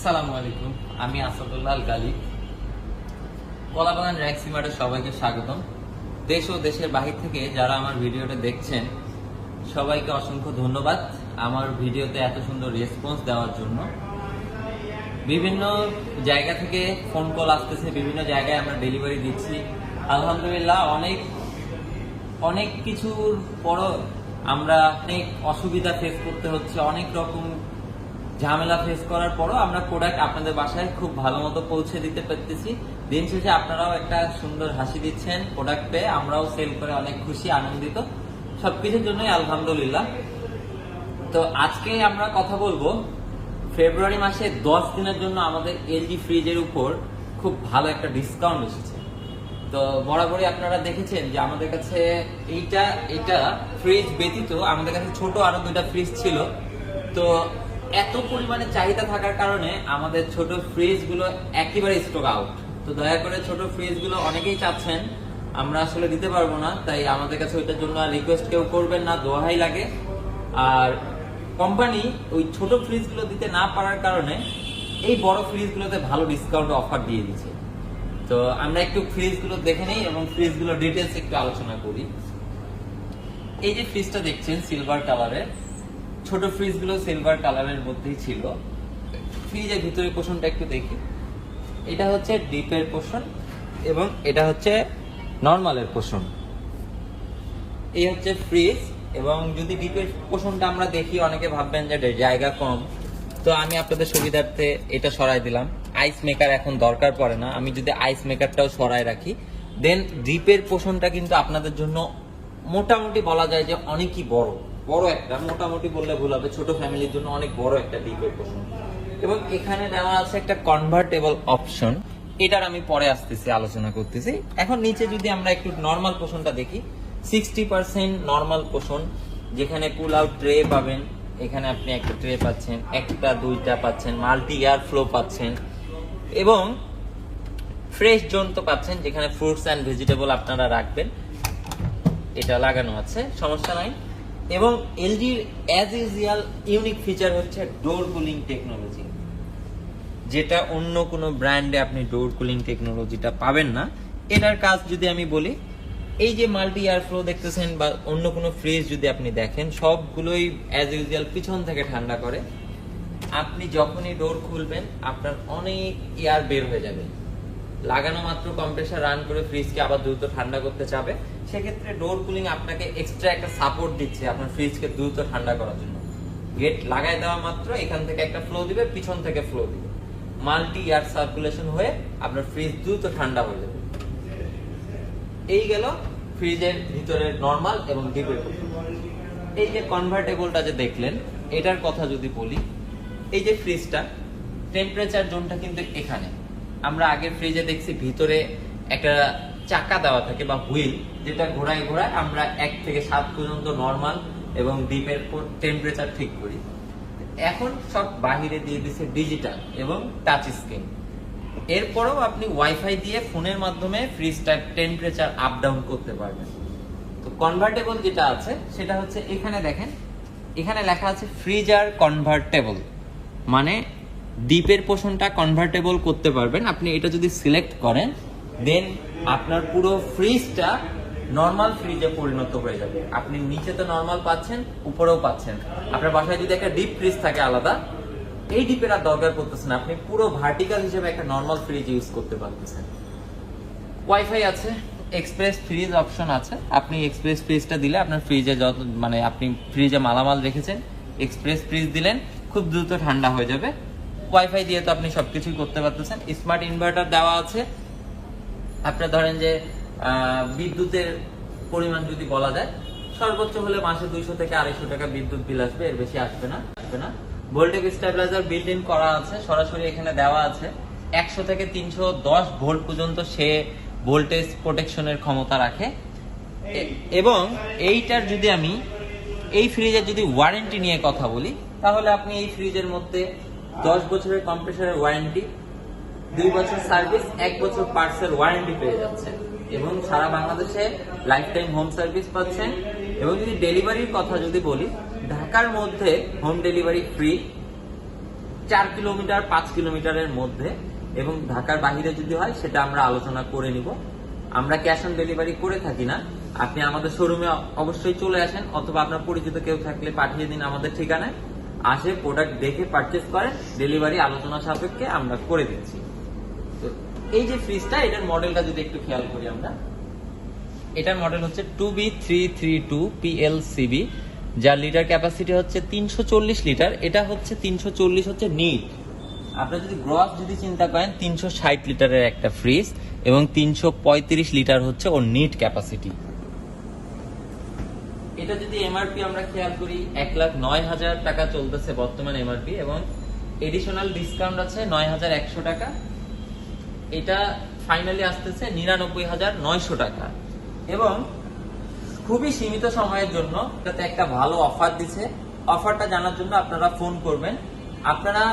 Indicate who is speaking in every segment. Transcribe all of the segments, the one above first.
Speaker 1: আসসালামু আলাইকুম, আমি আসাদুল্লাহ আল গালিব। কলাবাগান র্যাক্সি মার্টে সবাইকে স্বাগতম। দেশ ও দেশের বাহির থেকে যারা আমার ভিডিওটা দেখছেন সবাইকে অসংখ্য ধন্যবাদ আমার ভিডিওতে এত সুন্দর রেসপন্স দেওয়ার জন্য। বিভিন্ন জায়গা থেকে ফোন কল আসতেছে, বিভিন্ন জায়গায় আমরা ডেলিভারি দিচ্ছি। আলহামদুলিল্লাহ, অনেক কিছুর পরও আমরা অনেক অসুবিধা ফেস করতে হচ্ছে, অনেক রকম ঝামেলা ফেস করার পরও আমরা প্রোডাক্ট আপনাদের বাসায় খুব ভালো মতো পৌঁছে দিতে পারতেছি। দিন শেষে আপনারাও একটা সুন্দর হাসি দিচ্ছেন প্রোডাক্ট পেয়ে, আমরাও সেল করে অনেক খুশি আনন্দিত। সবকিছুর জন্যই আলহামদুলিল্লাহ। তো আজকে আমরা কথা বলবো ফেব্রুয়ারি মাসে 10 দিনের জন্য আমাদের এলজি ফ্রিজের উপর খুব ভালো একটা ডিসকাউন্ট এসেছে। তো বরাবরই আপনারা দেখেছেন যে আমাদের কাছে এইটা ফ্রিজ ব্যতীত আমাদের কাছে ছোট আরো 2টা ফ্রিজ ছিল। তো এত পরিমাণে চাহিদা থাকার কারণে আমাদের ছোট ফ্রিজ গুলো একেবারে স্টক আউট। তো দয়া করে ছোট ফ্রিজ গুলো অনেকেই চাচ্ছেন, আমরা আসলে দিতে পারবো না, তাই আমাদের কাছে ওইটার জন্য রিকোয়েস্ট কেউ করবেন না, দোহাই লাগে। আর কোম্পানি ওই ছোট ফ্রিজ গুলো দিতে না পারার কারণে এই বড় ফ্রিজ গুলোতে ভালো ডিসকাউন্ট অফার দিয়ে দিচ্ছে। তো আমরা একটু ফ্রিজ গুলো দেখে নেই এবং ফ্রিজ গুলো ডিটেলস একটু আলোচনা করি। এই যে ফ্রিজটা দেখছেন সিলভার কালারের, ছোট ফ্রিজ গুলো সিলভার কালারের মধ্যেই ছিল। ফ্রিজের ভিতরে পোর্শনটা একটু দেখি। এটা হচ্ছে ডিপের পোর্শন এবং এটা হচ্ছে নরমালের পোর্শন। এই হচ্ছে ফ্রিজ। এবং যদি ডিপের পোর্শনটা আমরা দেখি, অনেকে ভাববেন যে জায়গা কম, তো আমি আপনাদের সুবিধার্থে এটা সরাই দিলাম। আইস মেকার এখন দরকার পড়ে না, আমি যদি আইস মেকারটাও সরাই রাখি, দেন ডিপের পোর্শনটা কিন্তু আপনাদের জন্য মোটামুটি বলা যায় যে অনেকই বড় একটা, মোটামুটি বললে ভুল হবে, ছোট ফ্যামিলির জন্য অনেক বড় একটা ডিপের পোর্শন। এবং এখানে দেওয়া আছে একটা কনভার্টেবল অপশন, এটার আমি পরে আসতেছি, আলোচনা করতেছি। এখন নিচে যদি আমরা একটু নরমাল পোর্শনটা দেখি, 60% নরমাল পোর্শন, যেখানে পুল আউট ট্রে পাবেন। এখানে আপনি একটা ট্রে পাচ্ছেন, একটা 2টা পাচ্ছেন, মাল্টি এয়ার ফ্লো পাচ্ছেন এবং ফ্রেশ জোন তো পাচ্ছেন, যেখানে ফ্রুটস অ্যান্ড ভেজিটেবল আপনারা রাখবেন। এটা লাগানো আছে, সমস্যা নাই। এবং এলজির অ্যাজ ইউজুয়াল ইউনিক ফিচার হচ্ছে ডোর কুলিং টেকনোলজি, যেটা অন্য কোনো ব্র্যান্ডে আপনি ডোর কুলিং টেকনোলজিটা পাবেন না। এটার কাজ যদি আমি বলি, এই যে মাল্টি এয়ার ফ্লো দেখতেছেন বা অন্য কোনো ফ্রিজ যদি আপনি দেখেন, সবগুলোই অ্যাজ ইউজুয়াল পিছন থেকে ঠান্ডা করে। আপনি যখনই ডোর খুলবেন আপনার অনেক এয়ার বের হয়ে যাবে, লাগানো মাত্র কম্প্রেসার রান করে ফ্রিজকে আবার দ্রুত ঠান্ডা করতে চাবে। সেক্ষেত্রে ডোর কুলিং আপনাকে এক্সট্রা একটা সাপোর্ট দিচ্ছে আপনার ফ্রিজকে দ্রুত ঠান্ডা করার জন্য। গেট লাগাই দেওয়া মাত্র এখান থেকে একটা ফ্লো দিবে, পিছন থেকে ফ্লো দিবে, মাল্টি এয়ার সার্কুলেশন হয়ে আপনার ফ্রিজ দ্রুত ঠান্ডা হয়ে যাবে। এই গেল ফ্রিজের ভিতরের নরমাল এবং ডিপের। এই যে কনভার্টেবলটা যে দেখলেন, এটার কথা যদি বলি, এই যে ফ্রিজটা টেম্পারেচার জোনটা কিন্তু এখানে। আমরা আগের ফ্রিজে দেখছি ভিতরে একটা চাকা দেওয়া থাকে বা হুইল, যেটা ঘোরায় আমরা 1 থেকে 7 পর্যন্ত নরমাল এবং ডিপের টেম্পারেচার ঠিক করি। এখন সব বাহিরে দিয়ে দিচ্ছে ডিজিটাল এবং টাচ স্ক্রিন। এরপরেও আপনি ওয়াইফাই দিয়ে ফোনের মাধ্যমে ফ্রিজটার টেম্পারেচার আপ ডাউন করতে পারবেন। তো কনভার্টেবল যেটা আছে সেটা হচ্ছে, এখানে দেখেন, এখানে লেখা আছে ফ্রিজার কনভার্টেবল, মানে ডিপের পোর্শনটা কনভার্টেবল করতে পারবেন। আপনি এটা যদি সিলেক্ট করেন, দেন আপনার পুরো ফ্রিজটা নরমাল ফ্রিজে পরিণত হয়ে যাবে। আপনি নিচে তো নরমাল পাচ্ছেন, উপরেও পাচ্ছেন। আপনার বাসায় যদি একটা ডিপ ফ্রিজ থাকে আলাদা, এই ডিপের আর দরকার পড়তেছে না, আপনি পুরো ভার্টিক্যাল হিসেবে একটা নরমাল ফ্রিজ ইউজ করতে পারতেছেন। ওয়াইফাই আছে, এক্সপ্রেস ফ্রিজ অপশন আছে। আপনি এক্সপ্রেস ফ্রিজটা দিলে আপনার ফ্রিজে যত আপনি ফ্রিজে মালামাল রেখেছেন, এক্সপ্রেস ফ্রিজ দিলেন, খুব দ্রুত ঠান্ডা হয়ে যাবে। ওয়াইফাই দিয়ে তো আপনি সবকিছুই করতে পারতেছেন। স্মার্ট ইনভার্টার দেওয়া আছে। আপনার ধরেন যে বিদ্যুতের পরিমাণ যদি বলা যায়, সর্বোচ্চ হলে মাসে 200 থেকে 250 টাকা বিদ্যুৎ বিল আসবে, এর বেশি আসবে না। ভোল্টেজ স্টেবিলাইজার বিল্ট ইন করা আছে, সরাসরি এখানে দেওয়া আছে। 100 থেকে 310 ভোল্ট পর্যন্ত সে ভোল্টেজ প্রোটেকশনের ক্ষমতা রাখে। এবং এইটার যদি আমি এই ফ্রিজের যদি ওয়ারেন্টি নিয়ে কথা বলি, তাহলে আপনি এই ফ্রিজের মধ্যে 10 বছরের কম্প্রেসারের ওয়ারেন্টি, 2 বছর সার্ভিস, 1 বছর পার্টসের ওয়ারেন্টি পেয়ে যাচ্ছেন এবং সারা বাংলাদেশে লাইফ টাইম হোম সার্ভিস পাচ্ছেন। এবং যদি ডেলিভারির কথা যদি বলি, ঢাকার মধ্যে হোম ডেলিভারি ফ্রি, 4 কিলোমিটার 5 কিলোমিটারের মধ্যে এবং ঢাকার বাইরে যদি হয় সেটা আমরা আলোচনা করে নিব। আমরা ক্যাশ অন ডেলিভারি করে থাকি না। আপনি আমাদের শোরুমে অবশ্যই চলে আসেন, অথবা আপনার পরিচিত কেউ থাকলে পাঠিয়ে দিন আমাদের ঠিকানায়, আসে প্রোডাক্ট দেখে পারচেজ করেন, ডেলিভারি আলোচনা সাপেক্ষে আমরা করে দিচ্ছি। তো এই যে ফ্রিজটা, এটার মডেলটা যদি একটু খেয়াল করি আমরা, এটার মডেল হচ্ছে 2B332 PLCB, যার লিটার ক্যাপাসিটি হচ্ছে 340 লিটার। এটা হচ্ছে 340 হচ্ছে নিট। আপনারা যদি গ্রস যদি চিন্তা করেন, 360 লিটারের একটা ফ্রিজ এবং 335 লিটার হচ্ছে ওর নিট ক্যাপাসিটি। এটা যদি এমআরপি আমরা খেয়াল করি, 1,09,000 টাকা চলতেছে বর্তমান এমআরপি, এবং এডিশনাল ডিসকাউন্ট আছে 9,100 টাকা। এটা ফাইনালি আসতেছে 99,900 টাকা, এবং খুবই সীমিত সময়ের জন্য এটাতে একটা ভালো অফার দিছে। অফারটা জানার জন্য আপনারা ফোন করবেন। আপনারা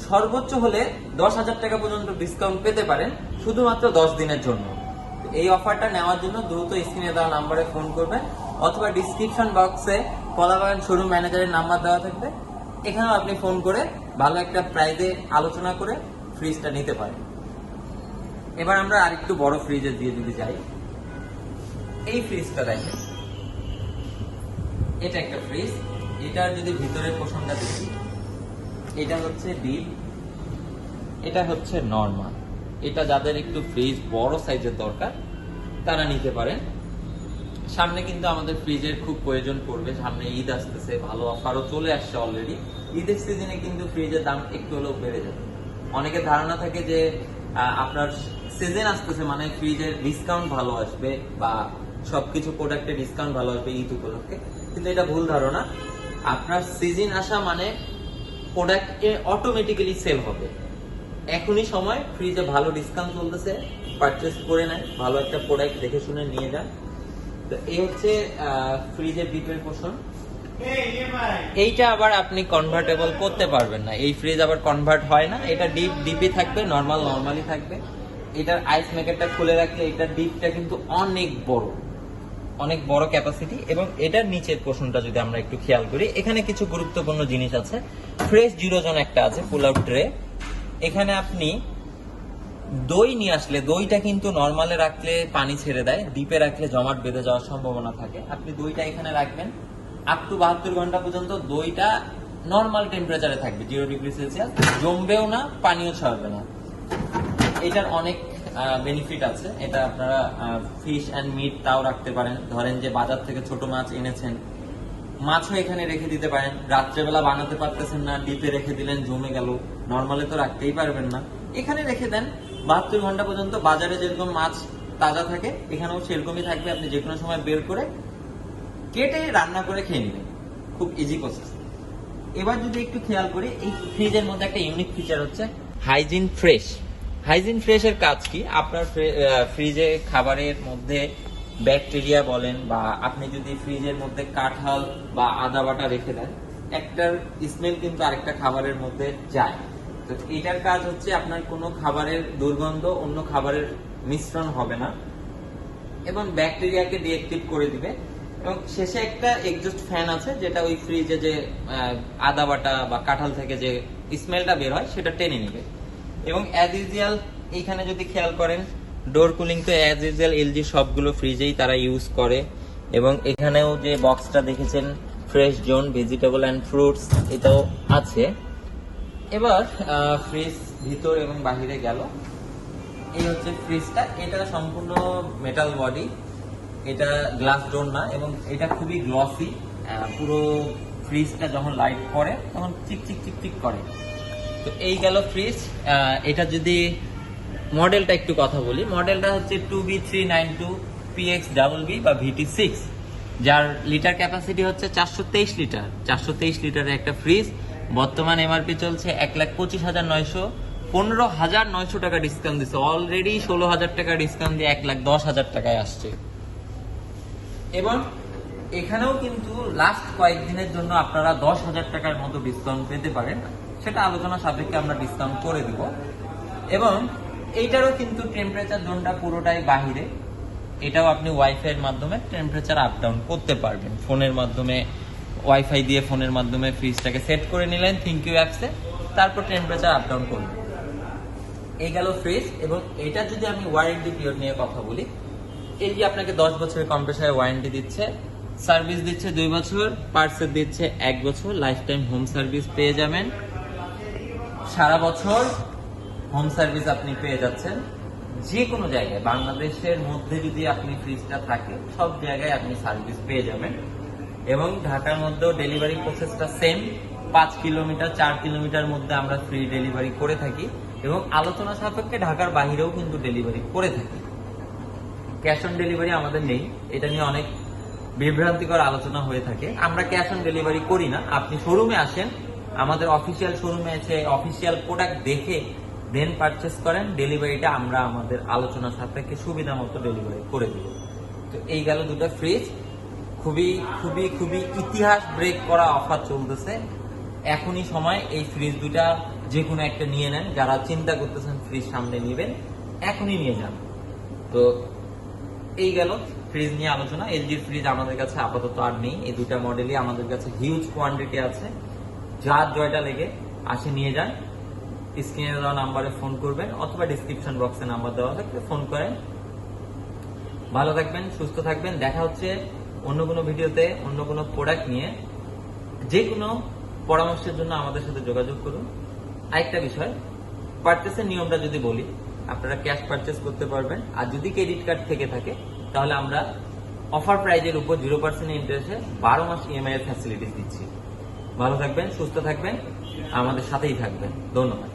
Speaker 1: সর্বোচ্চ হলে 10,000 টাকা পর্যন্ত ডিসকাউন্ট পেতে পারেন শুধুমাত্র 10 দিনের জন্য। এই অফারটা নেওয়ার জন্য দ্রুত স্ক্রিনে দেওয়া নাম্বারে ফোন করবেন, অথবা ডিসক্রিপশন বক্সে কলাবাগান শোরুম ম্যানেজারের নাম্বার দেওয়া থাকবে, এখানেও আপনি ফোন করে ভালো একটা প্রাইজে আলোচনা করে ফ্রিজটা নিতে পারেন। এবার আমরা আরেকটু বড় ফ্রিজের দিয়ে যদি যাই, এই ফ্রিজটা দেখেন, এটা একটা ফ্রিজ। এটার যদি ভিতরের পোর্শনটা দেখি, এটা হচ্ছে ডিপ, এটা হচ্ছে নরমাল। এটা যাদের একটু ফ্রিজ বড় সাইজের দরকার তারা নিতে পারেন। সামনে কিন্তু আমাদের ফ্রিজের খুব প্রয়োজন পড়বে, সামনে ঈদ আসতেছে, ভালো অফারও চলে আসছে অলরেডি। ঈদের সিজনে কিন্তু ফ্রিজের দাম একটু হলেও বেড়ে যাবে। অনেকের ধারণা থাকে যে আপনার সিজন আসতেছে মানে ফ্রিজের ডিসকাউন্ট ভালো আসবে বা সবকিছু প্রোডাক্টের ডিসকাউন্ট ভালো আসবে ঈদ উপলক্ষে, কিন্তু এটা ভুল ধারণা। আপনার সিজন আসা মানে প্রোডাক্ট অটোমেটিক্যালি সেল হবে। এখনই সময়, ফ্রিজে ভালো ডিসকাউন্ট চলতেছে, পারচেজ করে নেন, ভালো একটা প্রোডাক্ট দেখে শুনে নিয়ে যান। তো এই হচ্ছে ফ্রিজের ডিপের পোর্শন। এইটা আবার আপনি কনভার্টেবল করতে পারবেন না, এই ফ্রিজ আবার কনভার্ট হয় না। এটা ডিপ ডিপই থাকবে, নর্মালি থাকবে। এটার আইস মেকারটা খুলে রাখলে এটার ডিপটা কিন্তু অনেক বড় ক্যাপাসিটি। এবং এটার নিচের পোর্শনটা যদি আমরা একটু খেয়াল করি, এখানে কিছু গুরুত্বপূর্ণ জিনিস আছে। ফ্রেশ জিরোজন একটা আছে, পুল আউট ট্রে। এখানে আপনি দই নিয়ে আসলে, দইটা কিন্তু নরমালে রাখলে পানি ছেড়ে দেয়, ডিপে রাখলে জমাট বেঁধে যাওয়ার সম্ভাবনা থাকে। আপনি দইটা এখানে রাখবেন, আপ টু 72 ঘন্টা পর্যন্ত দইটা নরমাল টেম্পারেচারে থাকবে, 0 ডিগ্রি সেলসিয়াস, জমবেও না, পানিও ছাড়বে না। এটার অনেক বেনিফিট আছে। এটা আপনারা ফিশ অ্যান্ড মিট তাও রাখতে পারেন। ধরেন যে বাজার থেকে ছোট মাছ এনেছেন, মাছও এখানে রেখে দিতে পারেন। রাত্রেবেলা বানাতে পারতেছেন না, ডিপে রেখে দিলেন, জমে গেল, নরমালে তো রাখতেই পারবেন না, এখানে রেখে দেন। 72 ঘন্টা পর্যন্ত বাজারে যেরকম মাছ তাজা থাকে এখানেও সেরকমই থাকবে। আপনি যে কোনো সময় বের করে কেটে রান্না করে খেয়ে নেবেন, খুব ইজি প্রসেস। এবার যদি একটু খেয়াল করি, এই ফ্রিজের মধ্যে একটা ইউনিক ফিচার হচ্ছে হাইজিন ফ্রেশ। হাইজিন ফ্রেশের কাজ কি? আপনার ফ্রিজে খাবারের মধ্যে ব্যাকটেরিয়া বলেন, বা আপনি যদি ফ্রিজের মধ্যে কাঁঠাল বা আদা বাটা রেখে দেন, একটার স্মেল কিন্তু আরেকটা খাবারের মধ্যে যায়। তো এটার কাজ হচ্ছে আপনার কোনো খাবারের দুর্গন্ধ অন্য খাবারের মিশ্রণ হবে না এবং ব্যাকটেরিয়াকে ডিঅ্যাক্টিভ করে দিবে। এবং শেষে একটা এক্সস্ট ফ্যান আছে, যেটা ওই ফ্রিজে যে আদা বাটা বা কাঁঠাল থেকে যে স্মেলটা বের হয় সেটা টেনে নেবে। এবং অ্যাজ ইউজুয়াল এইখানে যদি খেয়াল করেন, ডোর কুলিং তো অ্যাজ ইউজুয়াল এলজি সবগুলো ফ্রিজেই তারা ইউজ করে। এবং এখানেও যে বক্সটা দেখেছেন fresh zone, vegetable and fruits, এটাও আছে। এবার ফ্রিজ ভিতর এবং বাহিরে গেল। এই হচ্ছে ফ্রিজটা, এটা সম্পূর্ণ মেটাল বডি, এটা গ্লাস ডোর না, এবং এটা খুবই গ্লসি। পুরো ফ্রিজটা যখন লাইট পড়ে তখন চিক করে। তো এই গেল ফ্রিজ। এটা যদি মডেলটা একটু কথা বলি, মডেলটা হচ্ছে 2B392 PXBB বা VT6, যার লিটার ক্যাপাসিটি হচ্ছে 423 লিটার। 423 লিটারের একটা ফ্রিজ। বর্তমান এমআরপি চলছে 1,25,900, 15,900 টাকা ডিসকাউন্ট দিচ্ছে অলরেডি। 16,000 টাকা ডিসকাউন্ট দিয়ে 1,10,000 টাকায় আসছে। এবং এখানেও কিন্তু লাস্ট কয়েকদিনের জন্য আপনারা 10,000 টাকার মতো ডিসকাউন্ট পেতে পারেন, সেটা আলোচনা সাপেক্ষে আমরা ডিসকাউন্ট করে দিব। এবং এইটারও কিন্তু টেম্পারেচার জোনটা পুরোটাই বাহিরে। এটাও আপনি ওয়াইফাই এর মাধ্যমে টেম্পারেচার আপ ডাউন করতে পারবেন। ফোনের মাধ্যমে, ওয়াইফাই দিয়ে ফোনের মাধ্যমে ফ্রিজটাকে সেট করে নিলেন থিংকিউ অ্যাপসে, তারপর টেম্পারেচার আপ ডাউন করবে। এই গেল ফ্রিজ। এবং এটা যদি আমি ওয়ারেন্টি পিরিয়ড নিয়ে কথা বলি, এই যে আপনাকে 10 বছরের কম্প্রেসারের ওয়ারেন্টি দিচ্ছে, সার্ভিস দিচ্ছে 2 বছর, পার্টসের দিচ্ছে 1 বছর, লাইফ টাইম হোম সার্ভিস পেয়ে যাবেন। সারা বছর হোম সার্ভিস আপনি পেয়ে যাচ্ছেন। যে কোনো জায়গায় বাংলাদেশের মধ্যে যদি আপনি ফ্রিজটা থাকে, সব জায়গায় আপনি সার্ভিস পেয়ে যাবেন। এবং ঢাকার মধ্যেও ডেলিভারি প্রসেসটা সেম, 5 কিলোমিটার 4 কিলোমিটার মধ্যে আমরা ফ্রি ডেলিভারি করে থাকি। এবং আলোচনা সাপেক্ষে ঢাকার বাইরেও কিন্তু ডেলিভারি করে থাকি। ক্যাশ অন ডেলিভারি আমাদের নেই, এটা নিয়ে অনেক বিভ্রান্তিকর আলোচনা হয়ে থাকে। আমরা ক্যাশ অন ডেলিভারি করি না। আপনি শোরুমে আসেন, আমাদের অফিসিয়াল শোরুমে এসে অফিসিয়াল প্রোডাক্ট দেখে দেন পারচেস করেন। ডেলিভারিটা আমরা আমাদের আলোচনা সাপেক্ষে সুবিধা মতো ডেলিভারি করে দিব। তো এই গেল দুটো ফ্রিজ। খুবই খুবই খুবই ইতিহাস ব্রেক করা অফার চলতেছে। এখনই সময় এই ফ্রিজ দুটা যে কোনো একটা নিয়ে নেন। যারা চিন্তা করতেছেন ফ্রিজ সামনে নেবেন, এখনই নিয়ে যান। তো এই গেল ফ্রিজ নিয়ে আলোচনা। এলজির ফ্রিজ আমাদের কাছে আপাতত আর নেই। এই দুটা মডেলই আমাদের কাছে হিউজ কোয়ান্টিটি আছে। যার জয়টা লেগে আসে নিয়ে যান। স্ক্রিনে দেওয়া নাম্বারে ফোন করবেন অথবা ডিসক্রিপশন বক্সে নাম্বার দেওয়া থাকলে ফোন করেন। ভালো থাকবেন, সুস্থ থাকবেন। দেখা হচ্ছে অন্য কোনো ভিডিওতে অন্য কোনো প্রোডাক্ট নিয়ে। যে কোনো পরামর্শের জন্য আমাদের সাথে যোগাযোগ করুন। আরেকটা বিষয়, পারচেসের নিয়মটা যদি বলি, আপনারা ক্যাশ পারচেস করতে পারবেন। আর যদি ক্রেডিট কার্ড থেকে থাকে তাহলে আমরা অফার প্রাইজের উপর 0% ইন্টারেস্টে 12 মাস ইএমআই এর ফ্যাসিলিটি দিচ্ছি। ভালো থাকবেন, সুস্থ থাকবেন, আমাদের সাথেই থাকবেন। ধন্যবাদ।